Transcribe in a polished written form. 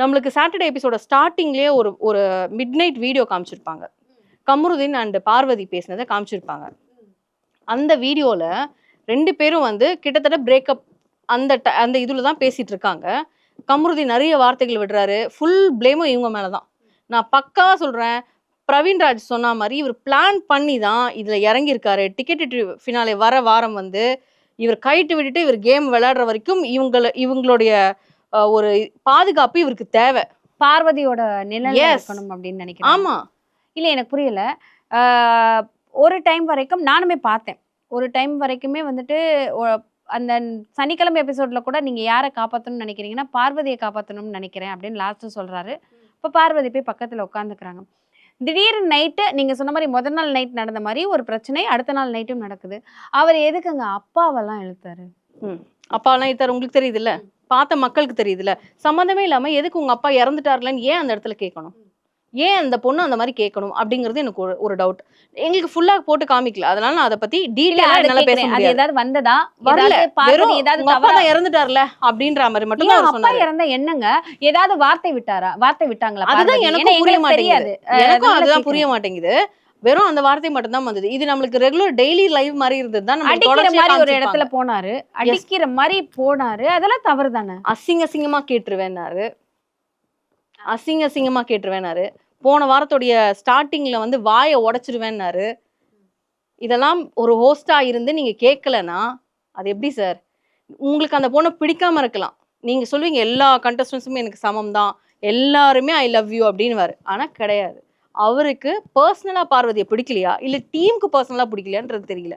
நம்மளுக்கு சாட்டர்டே எபிசோட ஸ்டார்டிங்லேயே ஒரு ஒரு மிட் நைட் வீடியோ காமிச்சிருப்பாங்க. கமருதீன் அண்ட் பார்வதி பேசினதை காமிச்சிருப்பாங்க. அந்த வீடியோவில் 2 பேரும் வந்து கிட்டத்தட்ட பிரேக்கப் அந்த இதில் தான் பேசிட்டு இருக்காங்க. கமருதீன் நிறைய வார்த்தைகள் விடுறாரு. ஃபுல் பிளேமும் இவங்க மேலே தான். நான் பக்கா சொல்கிறேன், பிரவீன்ராஜ் சொன்ன மாதிரி இவர் பிளான் பண்ணி தான் இதில் இறங்கியிருக்காரு. டிக்கெட் ஃபினாலே வர வாரம் வந்து இவர் கைட்டு விட்டுட்டு இவர் கேம் விளையாடுற வரைக்கும் இவங்களுடைய ஒரு பாதுகாப்பு இவருக்கு தேவை. பார்வதியோட நிழல் இருக்கணும் அப்படின்னு நினைக்கிறேன். ஆமா இல்லை, எனக்கு புரியல. ஒரு டைம் வரைக்கும் நானுமே பார்த்தேன். ஒரு டைம் வரைக்குமே வந்துட்டு அந்த சனிக்கிழமை எபிசோட்ல கூட நீங்க யாரை காப்பாற்றணும்னு நினைக்கிறீங்கன்னா பார்வதியை காப்பாற்றணும்னு நினைக்கிறேன் அப்படின்னு லாஸ்ட்டு சொல்றாரு. இப்போ பார்வதி போய் பக்கத்தில் உட்காந்துக்கிறாங்க. திடீர்னு நைட்டு நீங்க சொன்ன மாதிரி முதல் நாள் நைட் நடந்த மாதிரி ஒரு பிரச்சனை அடுத்த நாள் நைட்டும் நடக்குது. அவர் எதுக்குங்க அப்பாவெல்லாம் இழுத்தாரு? அப்பாவெல்லாம் இழுத்தாரு உங்களுக்கு தெரியுது இல்ல, பார்த்த மக்களுக்கு தெரியுது இல்ல. சம்மந்தமே இல்லாம எதுக்கு உங்க அப்பா இறந்துட்டாருலன்னு ஏன் அந்த இடத்துல கேட்கணும்? ஏன் அந்த பொண்ணு அந்த மாதிரி கேட்கணும் அப்படிங்கிறது எனக்கு ஒரு டவுட். எங்களுக்கு ஃபுல்லா போட்டு காமிக்கல, அதனால நான் அதை பத்தி டீடைலா என்னால பேச முடியாது. ஏதாவது வந்ததா வரல, வெறும் ஏதாவது அப்பா தான் இறந்துட்டார்ல அப்படின்ற மாதிரி மட்டும் தான் அப்பா இறந்தா என்னங்க ஏதாவது வார்த்தை விட்டாங்களா? அதுதான் எனக்கு புரிய மாட்டேங்குது. எனக்கும் அதுதான் புரிய மாட்டேங்குது. வெறும் அந்த வார்த்தை மட்டும் தான் வந்தது. இது நம்மளுக்கு ரெகுலர் டெய்லி லைவ் மாதிரி இருந்தது தான். அடிக்கிற மாதிரி ஒரு இடத்துல போனாரு, அடிக்கிற மாதிரி போனாரு, அதெல்லாம் தவறு தானே. அசிங்கமா கேட்டுருவேன்னாரு, அசிங்கமா கேட்டுருவேன்னாரு. போன வாரத்துடைய ஸ்டார்டிங்ல வந்து வாயை உடைச்சிருவேன்னாரு. இதெல்லாம் ஒரு ஹோஸ்டா இருந்து நீங்க கேட்கலன்னா அது எப்படி சார்? உங்களுக்கு அந்த பொண்ணை பிடிக்காம இருக்கலாம், நீங்க சொல்லுவீங்க எல்லா கண்டஸ்டன்ஸுமே எனக்கு சமம் தான், எல்லாருமே ஐ லவ் யூ அப்படின்னு. ஆனா கிடையாது, அவருக்கு பர்சனலா பார்வதியை பிடிக்கலையா இல்ல டீமுக்கு பர்சனலா பிடிக்கலையான்றது தெரியல.